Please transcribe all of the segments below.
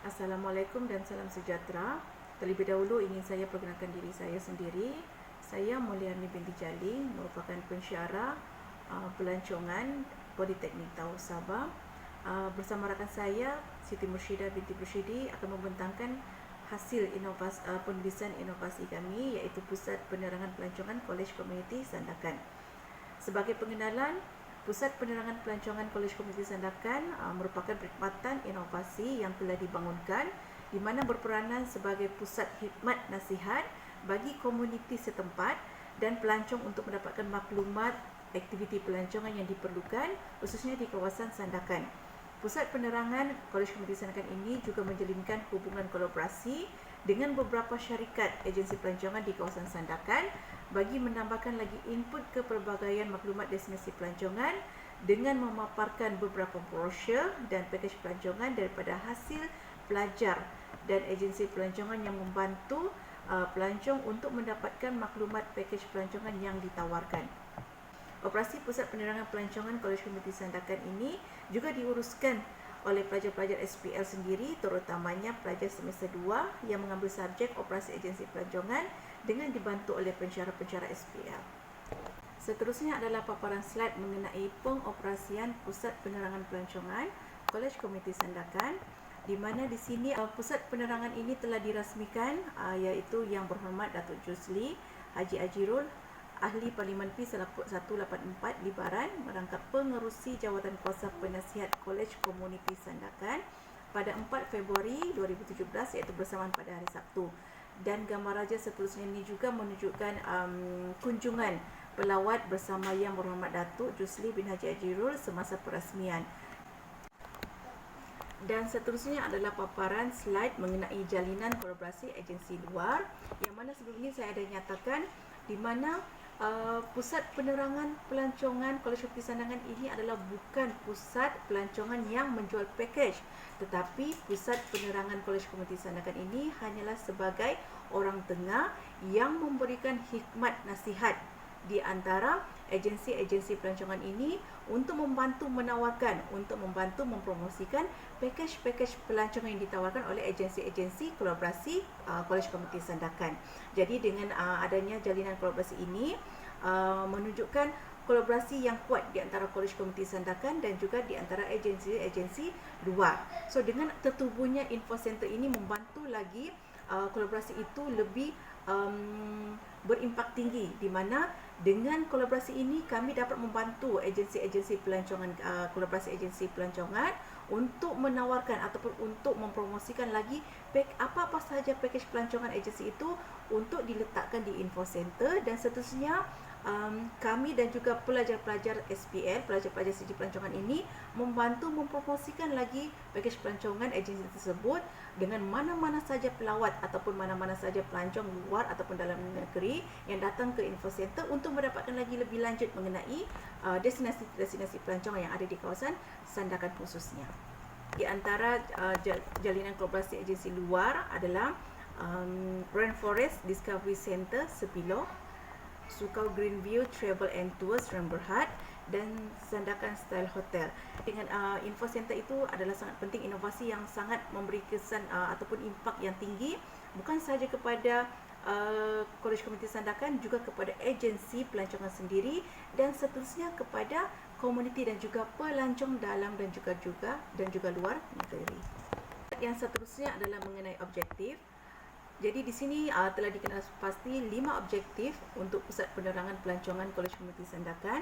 Assalamualaikum dan salam sejahtera. Terlebih dahulu ingin saya perkenalkan diri saya sendiri. Saya Mulyani binti Jaling, merupakan pensyarah pelancongan Politeknik Tauh Sabah. Bersama rakan saya Siti Murshidah binti Murshidi akan membentangkan hasil penulisan inovasi kami, iaitu Pusat Penerangan Pelancongan Kolej Komuniti Sandakan. Sebagai pengenalan, Pusat Penerangan Pelancongan Kolej Komuniti Sandakan merupakan perkhidmatan inovasi yang telah dibangunkan di mana berperanan sebagai pusat khidmat nasihat bagi komuniti setempat dan pelancong untuk mendapatkan maklumat aktiviti pelancongan yang diperlukan, khususnya di kawasan Sandakan. Pusat Penerangan Kolej Komuniti Sandakan ini juga menjalinkan hubungan kolaborasi dengan beberapa syarikat agensi pelancongan di kawasan Sandakan bagi menambahkan lagi input kepelbagaian maklumat destinasi pelancongan dengan memaparkan beberapa brosur dan pakej pelancongan daripada hasil pelajar dan agensi pelancongan yang membantu pelancong untuk mendapatkan maklumat pakej pelancongan yang ditawarkan. Operasi Pusat Penerangan Pelancongan Kolej Komuniti Sandakan ini juga diuruskan oleh pelajar-pelajar SPL sendiri, terutamanya pelajar semester 2 yang mengambil subjek operasi agensi pelancongan dengan dibantu oleh pensyarah-pensyarah SPL. Seterusnya adalah paparan slide mengenai pengoperasian Pusat Penerangan Pelancongan Kolej Komuniti Sandakan, di mana di sini pusat penerangan ini telah dirasmikan iaitu Yang Berhormat Datuk Josli Haji Ajirul, Ahli Parlimen P 184 Libaran, merangkap pengerusi Jawatan Kuasa Penasihat Kolej Komuniti Sandakan pada 4 Februari 2017, iaitu bersamaan pada hari Sabtu. Dan gambar raja seterusnya ini juga menunjukkan kunjungan pelawat bersama Yang Berhormat Datuk Josli bin Haji Ajirul semasa perasmian. Dan seterusnya adalah paparan slide mengenai jalinan kolaborasi agensi luar, yang mana sebelum ini saya ada nyatakan di mana Pusat Penerangan Pelancongan Kolej Komuniti Sandakan ini adalah bukan pusat pelancongan yang menjual pakej, tetapi Pusat Penerangan Kolej Komuniti Sandakan ini hanyalah sebagai orang tengah yang memberikan khidmat nasihat di antara agensi-agensi pelancongan ini untuk membantu menawarkan, untuk membantu mempromosikan pakej-pakej pelancongan yang ditawarkan oleh agensi-agensi kolaborasi Kolej Komuniti Sandakan. Jadi dengan adanya jalinan kolaborasi ini menunjukkan kolaborasi yang kuat di antara Kolej Komuniti Sandakan dan juga di antara agensi-agensi luar. So dengan tertubuhnya info center ini membantu lagi kolaborasi itu lebih berimpak tinggi, di mana dengan kolaborasi ini kami dapat membantu agensi-agensi pelancongan, kolaborasi agensi pelancongan untuk menawarkan ataupun untuk mempromosikan lagi apa-apa sahaja pakej pelancongan agensi itu untuk diletakkan di info center. Dan seterusnya kami dan juga pelajar-pelajar SPL, pelajar-pelajar segi pelancongan ini membantu mempromosikan lagi pakej pelancongan agensi tersebut dengan mana-mana saja pelawat ataupun mana-mana saja pelancong luar ataupun dalam negeri yang datang ke info center untuk mendapatkan lagi lebih lanjut mengenai destinasi-destinasi pelancongan yang ada di kawasan Sandakan khususnya. Di antara jalinan kolaborasi agensi luar adalah Rainforest Discovery Center Sepilo, Sukau Greenview Travel and Tours Ramberhad, dan Sandakan Style Hotel. Dengan info center itu adalah sangat penting, inovasi yang sangat memberi kesan ataupun impak yang tinggi bukan sahaja kepada Kolej Komuniti Sandakan, juga kepada agensi pelancongan sendiri dan seterusnya kepada komuniti dan juga pelancong dalam dan juga luar negeri. Yang seterusnya adalah mengenai objektif. Jadi di sini telah dikenal pasti 5 objektif untuk Pusat Penerangan Pelancongan Kolej Komuniti Sandakan.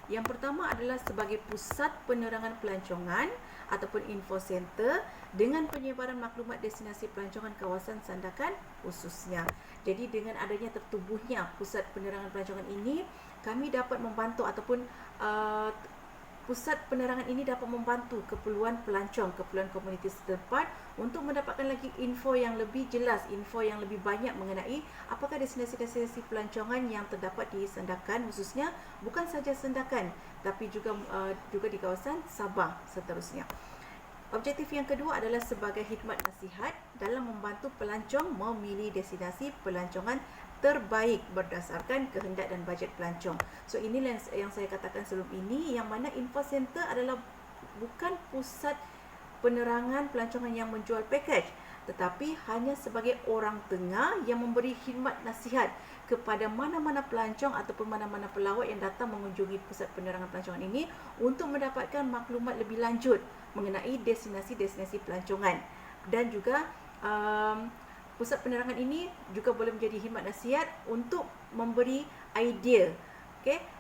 Yang pertama adalah sebagai pusat penerangan pelancongan ataupun info center dengan penyebaran maklumat destinasi pelancongan kawasan Sandakan khususnya. Jadi dengan adanya tertubuhnya Pusat Penerangan Pelancongan ini, kami dapat membantu ataupun Pusat penerangan ini dapat membantu keperluan pelancong, keperluan komuniti setempat untuk mendapatkan lagi info yang lebih jelas, info yang lebih banyak mengenai apakah destinasi-destinasi pelancongan yang terdapat di Sandakan khususnya, bukan saja Sandakan tapi juga di kawasan Sabah seterusnya. Objektif yang kedua adalah sebagai khidmat nasihat dalam membantu pelancong memilih destinasi pelancongan terbaik berdasarkan kehendak dan bajet pelancong. So inilah yang saya katakan sebelum ini, yang mana info center adalah bukan pusat penerangan pelancongan yang menjual pakej, tetapi hanya sebagai orang tengah yang memberi khidmat nasihat kepada mana-mana pelancong ataupun mana-mana pelawat yang datang mengunjungi pusat penerangan pelancongan ini untuk mendapatkan maklumat lebih lanjut mengenai destinasi-destinasi pelancongan. Dan juga pusat penerangan ini juga boleh menjadi khidmat nasihat untuk memberi idea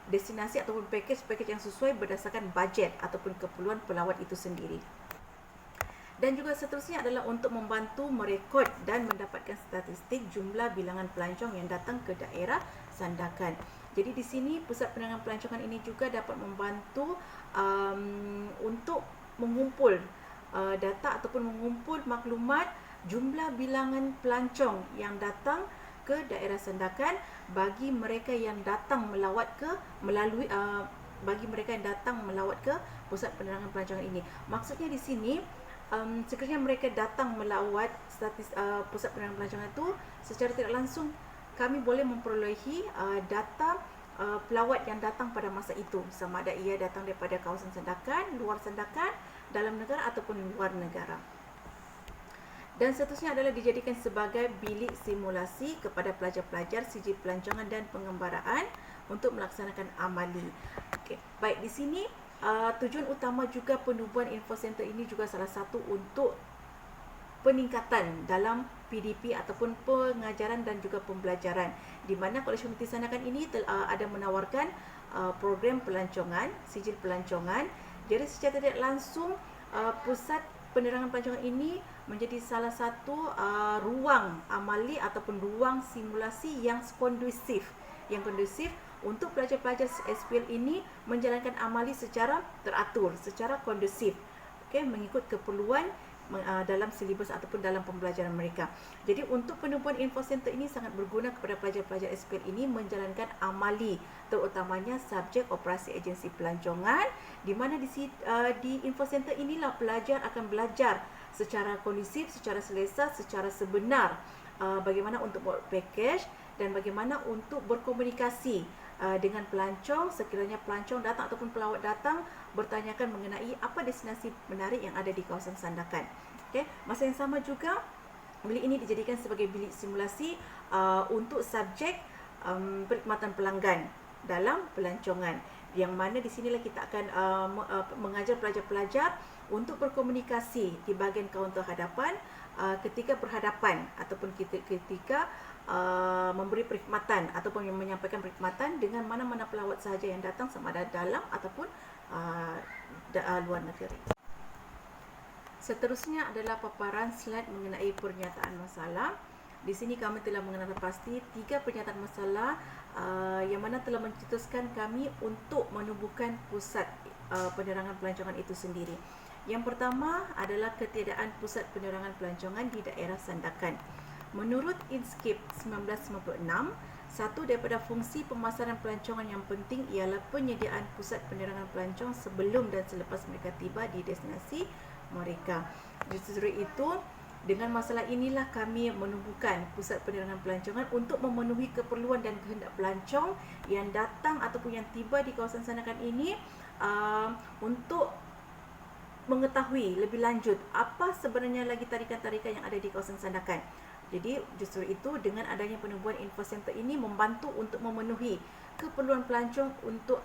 destinasi ataupun pakej yang sesuai berdasarkan bajet ataupun keperluan pelawat itu sendiri. Dan juga seterusnya adalah untuk membantu merekod dan mendapatkan statistik jumlah bilangan pelancong yang datang ke daerah sandakan. Jadi di sini pusat penerangan pelancongan ini juga dapat membantu untuk mengumpul data ataupun mengumpul maklumat jumlah bilangan pelancong yang datang ke daerah sandakan bagi mereka yang datang melawat ke pusat penerangan pelancongan ini. Maksudnya di sini sekiranya mereka datang melawat pusat penerangan pelancongan itu, secara tidak langsung kami boleh memperolehi data pelawat yang datang pada masa itu, sama ada ia datang daripada kawasan sandakan, luar sandakan, dalam negara ataupun luar negara. Dan seterusnya adalah dijadikan sebagai bilik simulasi kepada pelajar-pelajar sijil pelancongan dan pengembaraan untuk melaksanakan amali. Baik, di sini tujuan utama juga penubuhan info center ini juga salah satu untuk peningkatan dalam PDP ataupun pengajaran dan juga pembelajaran, di mana Kolej Komuniti Sandakan ini ada menawarkan program pelancongan, sijil pelancongan. Jadi secara tidak langsung pusat penerangan pelancongan ini menjadi salah satu ruang amali ataupun ruang simulasi yang kondusif untuk pelajar-pelajar SPL ini menjalankan amali secara teratur, secara kondusif, mengikut keperluan dalam silibus ataupun dalam pembelajaran mereka. Jadi untuk penubuhan info center ini sangat berguna kepada pelajar-pelajar SPL ini menjalankan amali, terutamanya subjek operasi agensi pelancongan, di mana di info center inilah pelajar akan belajar secara kondusif, secara selesa, secara sebenar bagaimana untuk buat pakej dan bagaimana untuk berkomunikasi dengan pelancong sekiranya pelancong datang ataupun pelawat datang bertanyakan mengenai apa destinasi menarik yang ada di kawasan sandakan. Masa yang sama juga bilik ini dijadikan sebagai bilik simulasi untuk subjek perkhidmatan pelanggan dalam pelancongan, yang mana di sinilah kita akan mengajar pelajar-pelajar untuk berkomunikasi di bahagian kaunter hadapan ketika berhadapan ataupun ketika memberi perkhidmatan ataupun menyampaikan perkhidmatan dengan mana-mana pelawat sahaja yang datang sama ada dalam ataupun luar negeri. Seterusnya adalah paparan slide mengenai pernyataan masalah. Di sini kami telah mengenal pasti 3 pernyataan masalah yang mana telah mencetuskan kami untuk menubuhkan pusat penerangan pelancongan itu sendiri. Yang pertama adalah ketiadaan pusat penerangan pelancongan di daerah sandakan. Menurut Inskip 1996, satu daripada fungsi pemasaran pelancongan yang penting ialah penyediaan pusat penerangan pelancong sebelum dan selepas mereka tiba di destinasi mereka. Justru itu, dengan masalah inilah kami menubuhkan pusat penerangan pelancongan untuk memenuhi keperluan dan kehendak pelancong yang datang ataupun yang tiba di kawasan sandakan ini untuk mengetahui lebih lanjut apa sebenarnya lagi tarikan-tarikan yang ada di kawasan sandakan. Jadi justru itu dengan adanya penubuhan info center ini membantu untuk memenuhi keperluan pelancong untuk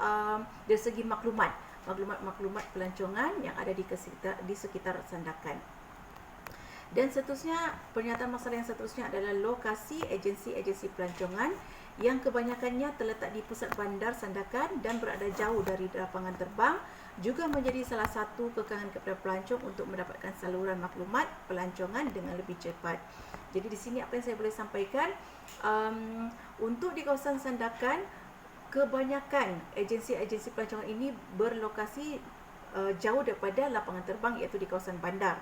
dari segi maklumat pelancongan yang ada di sekitar sandakan. Dan seterusnya, pernyataan masalah yang seterusnya adalah lokasi agensi-agensi pelancongan yang kebanyakannya terletak di pusat bandar sandakan dan berada jauh dari lapangan terbang juga menjadi salah satu kekangan kepada pelancong untuk mendapatkan saluran maklumat pelancongan dengan lebih cepat. Jadi di sini apa yang saya boleh sampaikan, untuk di kawasan sandakan kebanyakan agensi-agensi pelancongan ini berlokasi jauh daripada lapangan terbang, iaitu di kawasan bandar.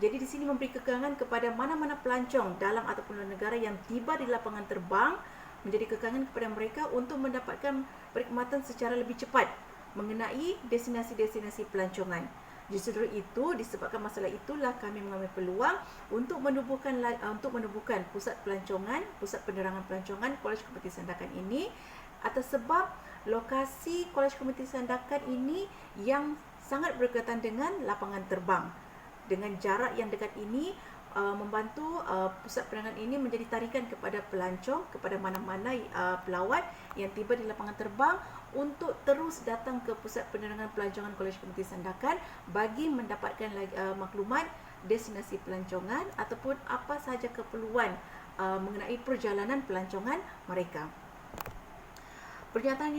Jadi di sini memberi kekangan kepada mana-mana pelancong dalam ataupun luar negara yang tiba di lapangan terbang, menjadi kekangan kepada mereka untuk mendapatkan perkhidmatan secara lebih cepat mengenai destinasi-destinasi pelancongan. Justru itu, disebabkan masalah itulah kami mengambil peluang untuk menubuhkan pusat pelancongan, pusat penerangan pelancongan Kolej Komuniti Sandakan ini, atas sebab lokasi Kolej Komuniti Sandakan ini yang sangat berkaitan dengan lapangan terbang. Dengan jarak yang dekat ini membantu pusat penerangan ini menjadi tarikan kepada pelancong, kepada mana-mana pelawat yang tiba di lapangan terbang untuk terus datang ke pusat penerangan pelancongan Kolej Komuniti Sandakan bagi mendapatkan maklumat destinasi pelancongan ataupun apa sahaja keperluan mengenai perjalanan pelancongan mereka. Pernyataan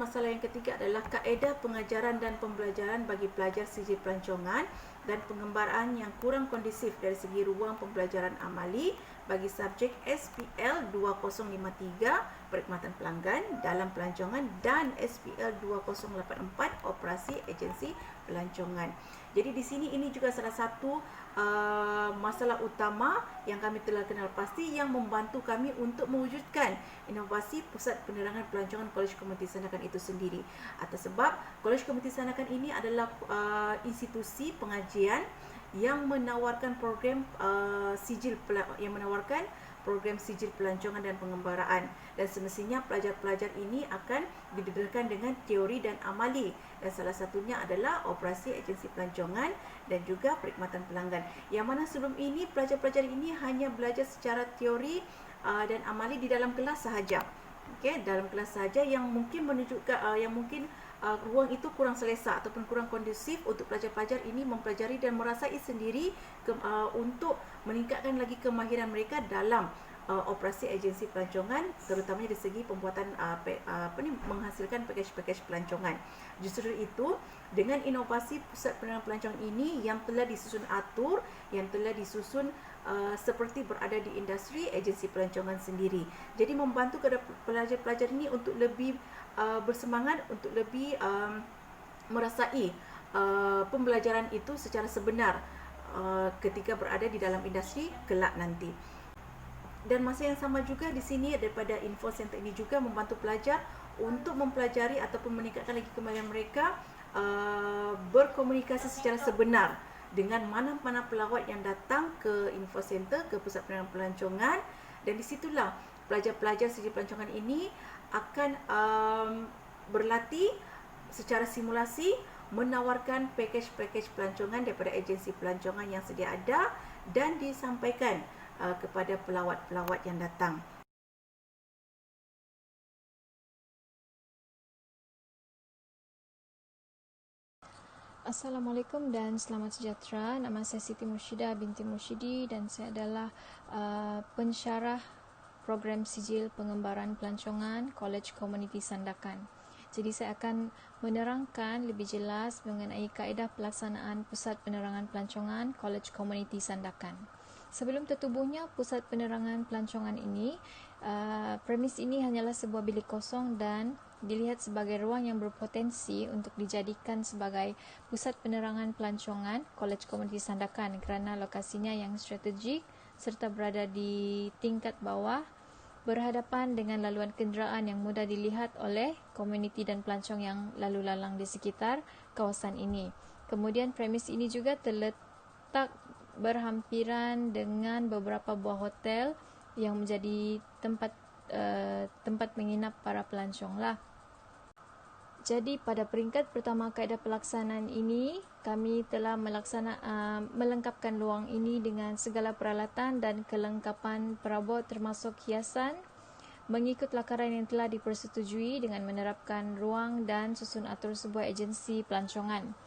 masalah yang ketiga adalah kaedah pengajaran dan pembelajaran bagi pelajar sijil pelancongan dan pengembaraan yang kurang kondusif dari segi ruang pembelajaran amali bagi subjek SPL 2053 perkhidmatan pelanggan dalam pelancongan dan SPL 2084 operasi agensi pelancongan. Jadi di sini ini juga salah satu masalah utama yang kami telah kenal pasti yang membantu kami untuk mewujudkan inovasi Pusat Penerangan Pelancongan Kolej Komuniti Sandakan itu sendiri. Atas sebab Kolej Komuniti Sandakan ini adalah institusi pengajian yang menawarkan program program sijil pelancongan dan pengembaraan, dan semestinya pelajar-pelajar ini akan didedahkan dengan teori dan amali, dan salah satunya adalah operasi agensi pelancongan dan juga perkhidmatan pelanggan, yang mana sebelum ini pelajar-pelajar ini hanya belajar secara teori dan amali di dalam kelas sahaja. Okey, dalam kelas sahaja yang mungkin menunjukkan ruang itu kurang selesa ataupun kurang kondusif untuk pelajar-pelajar ini mempelajari dan merasai sendiri untuk meningkatkan lagi kemahiran mereka dalam operasi agensi pelancongan, terutamanya dari segi pembuatan menghasilkan pakej-pakej pelancongan. Justru itu, dengan inovasi Pusat Penerangan Pelancongan ini yang telah disusun atur, yang telah disusun seperti berada di industri agensi pelancongan sendiri. Jadi membantu kepada pelajar-pelajar ini untuk lebih bersemangat, untuk lebih merasai pembelajaran itu secara sebenar ketika berada di dalam industri kelak nanti. Dan masa yang sama juga di sini daripada info center ini juga membantu pelajar untuk mempelajari ataupun meningkatkan lagi kemahiran mereka berkomunikasi secara sebenar dengan mana-mana pelawat yang datang ke info center, ke Pusat Penerangan Pelancongan, dan disitulah pelajar-pelajar sijil pelancongan ini akan berlatih secara simulasi menawarkan pakej-pakej pelancongan daripada agensi pelancongan yang sedia ada dan disampaikan kepada pelawat-pelawat yang datang. Assalamualaikum dan selamat sejahtera. Nama saya Siti Murshidah binti Murshidi dan saya adalah pensyarah program sijil pengembaraan pelancongan Kolej Komuniti Sandakan. Jadi saya akan menerangkan lebih jelas mengenai kaedah pelaksanaan Pusat Penerangan Pelancongan Kolej Komuniti Sandakan. Sebelum tertubuhnya Pusat Penerangan Pelancongan ini, premis ini hanyalah sebuah bilik kosong dan dilihat sebagai ruang yang berpotensi untuk dijadikan sebagai pusat penerangan pelancongan Kolej Komuniti Sandakan kerana lokasinya yang strategik serta berada di tingkat bawah, berhadapan dengan laluan kenderaan yang mudah dilihat oleh komuniti dan pelancong yang lalu lalang di sekitar kawasan ini. Kemudian premis ini juga terletak berhampiran dengan beberapa buah hotel yang menjadi tempat menginap para pelancong lah. Jadi pada peringkat pertama kaedah pelaksanaan ini, kami telah melengkapkan ruang ini dengan segala peralatan dan kelengkapan perabot termasuk hiasan mengikut lakaran yang telah dipersetujui dengan menerapkan ruang dan susun atur sebuah agensi pelancongan.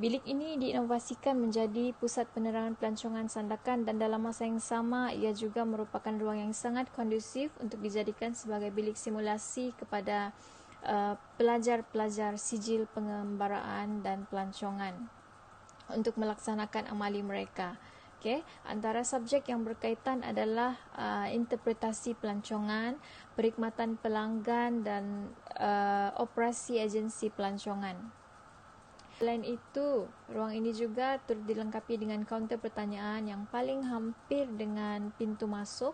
Bilik ini diinovasikan menjadi pusat penerangan pelancongan Sandakan dan dalam masa yang sama ia juga merupakan ruang yang sangat kondusif untuk dijadikan sebagai bilik simulasi kepada pelajar-pelajar sijil pengembaraan dan pelancongan untuk melaksanakan amali mereka. Okay. Antara subjek yang berkaitan adalah interpretasi pelancongan, perkhidmatan pelanggan dan operasi agensi pelancongan. Selain itu, ruang ini juga turut dilengkapi dengan kaunter pertanyaan yang paling hampir dengan pintu masuk.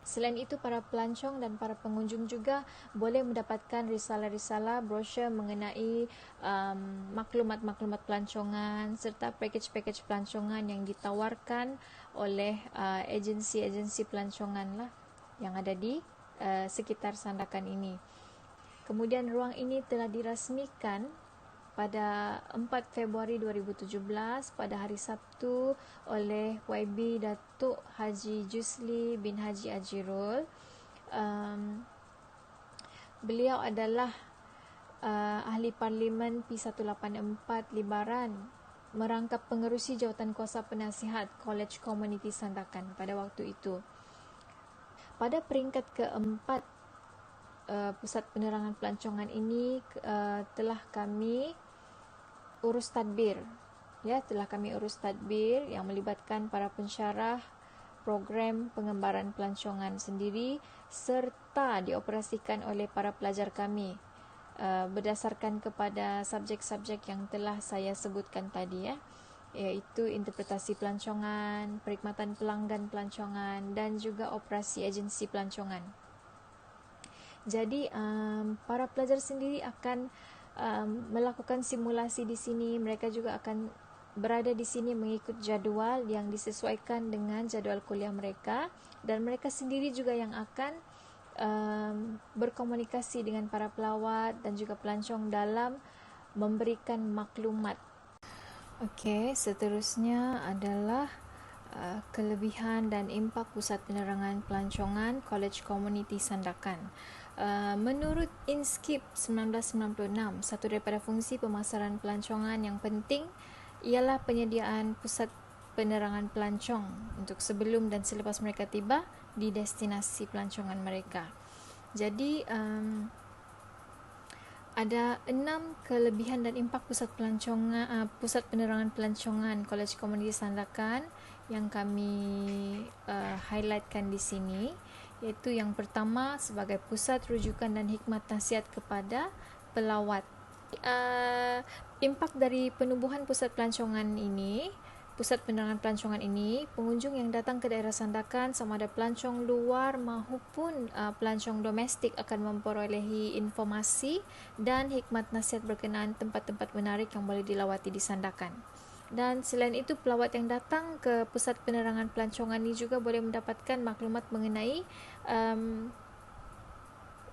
Selain itu, para pelancong dan para pengunjung juga boleh mendapatkan risalah-risalah brosur mengenai maklumat-maklumat pelancongan serta pakej-pakej pelancongan yang ditawarkan oleh agensi-agensi pelancongan lah yang ada di sekitar Sandakan ini. Kemudian ruang ini telah dirasmikan pada 4 Februari 2017 pada hari Sabtu oleh YB Datuk Haji Jusli bin Haji Ajirul. Beliau adalah Ahli Parlimen P184 Libaran, merangkap pengerusi jawatan kuasa penasihat College Community Sandakan pada waktu itu. Pada peringkat keempat pusat penerangan pelancongan ini telah kami urus tadbir, telah kami urus tadbir yang melibatkan para pensyarah program pengembaraan pelancongan sendiri serta dioperasikan oleh para pelajar kami berdasarkan kepada subjek-subjek yang telah saya sebutkan tadi, iaitu interpretasi pelancongan, perkhidmatan pelanggan pelancongan dan juga operasi agensi pelancongan. Jadi para pelajar sendiri akan melakukan simulasi di sini. Mereka juga akan berada di sini mengikut jadual yang disesuaikan dengan jadual kuliah mereka, dan mereka sendiri juga yang akan berkomunikasi dengan para pelawat dan juga pelancong dalam memberikan maklumat. Okey, seterusnya adalah kelebihan dan impak Pusat Penerangan Pelancongan College Community Sandakan. Menurut InSkip 1996, satu daripada fungsi pemasaran pelancongan yang penting ialah penyediaan pusat penerangan pelancong untuk sebelum dan selepas mereka tiba di destinasi pelancongan mereka. Jadi ada 6 kelebihan dan impak pusat penerangan pelancongan College Community Sandakan yang kami highlightkan di sini, iaitu yang pertama sebagai pusat rujukan dan hikmat nasihat kepada pelawat. Impak dari penubuhan pusat penerangan pelancongan ini, pengunjung yang datang ke daerah Sandakan sama ada pelancong luar maupun pelancong domestik akan memperolehi informasi dan hikmat nasihat berkenaan tempat-tempat menarik yang boleh dilawati di Sandakan. Dan selain itu, pelawat yang datang ke pusat penerangan pelancongan ini juga boleh mendapatkan maklumat mengenai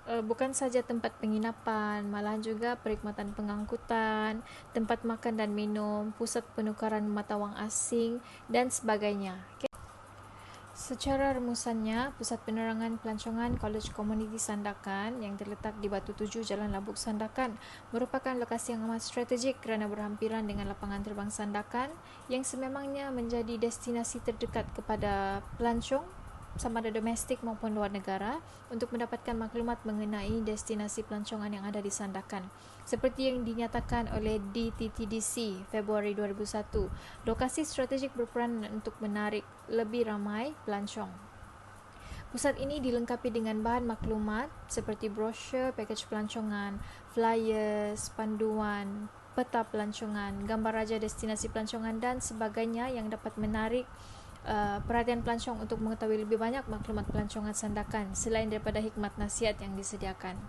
bukan saja tempat penginapan, malahan juga perkhidmatan pengangkutan, tempat makan dan minum, pusat penukaran mata wang asing dan sebagainya. Secara rumusannya, Pusat Penerangan Pelancongan College Community Sandakan yang terletak di Batu Tujuh, Jalan Labuk, Sandakan merupakan lokasi yang amat strategik kerana berhampiran dengan lapangan terbang Sandakan yang sememangnya menjadi destinasi terdekat kepada pelancong sama ada domestik maupun luar negara untuk mendapatkan maklumat mengenai destinasi pelancongan yang ada di Sandakan. Seperti yang dinyatakan oleh DTTDC Februari 2001, lokasi strategik berperan untuk menarik lebih ramai pelancong. Pusat ini dilengkapi dengan bahan maklumat seperti brosur, pakej pelancongan, flyers, panduan, peta pelancongan, gambar raja destinasi pelancongan dan sebagainya yang dapat menarik perhatian pelancong untuk mengetahui lebih banyak maklumat pelancongan Sandakan selain daripada hikmat nasihat yang disediakan.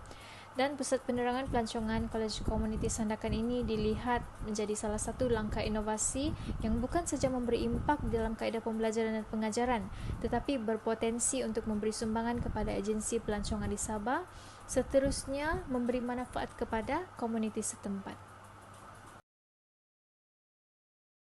Dan Pusat Penerangan Pelancongan College Community Sandakan ini dilihat menjadi salah satu langkah inovasi yang bukan saja memberi impak dalam kaedah pembelajaran dan pengajaran, tetapi berpotensi untuk memberi sumbangan kepada agensi pelancongan di Sabah, seterusnya memberi manfaat kepada komuniti setempat.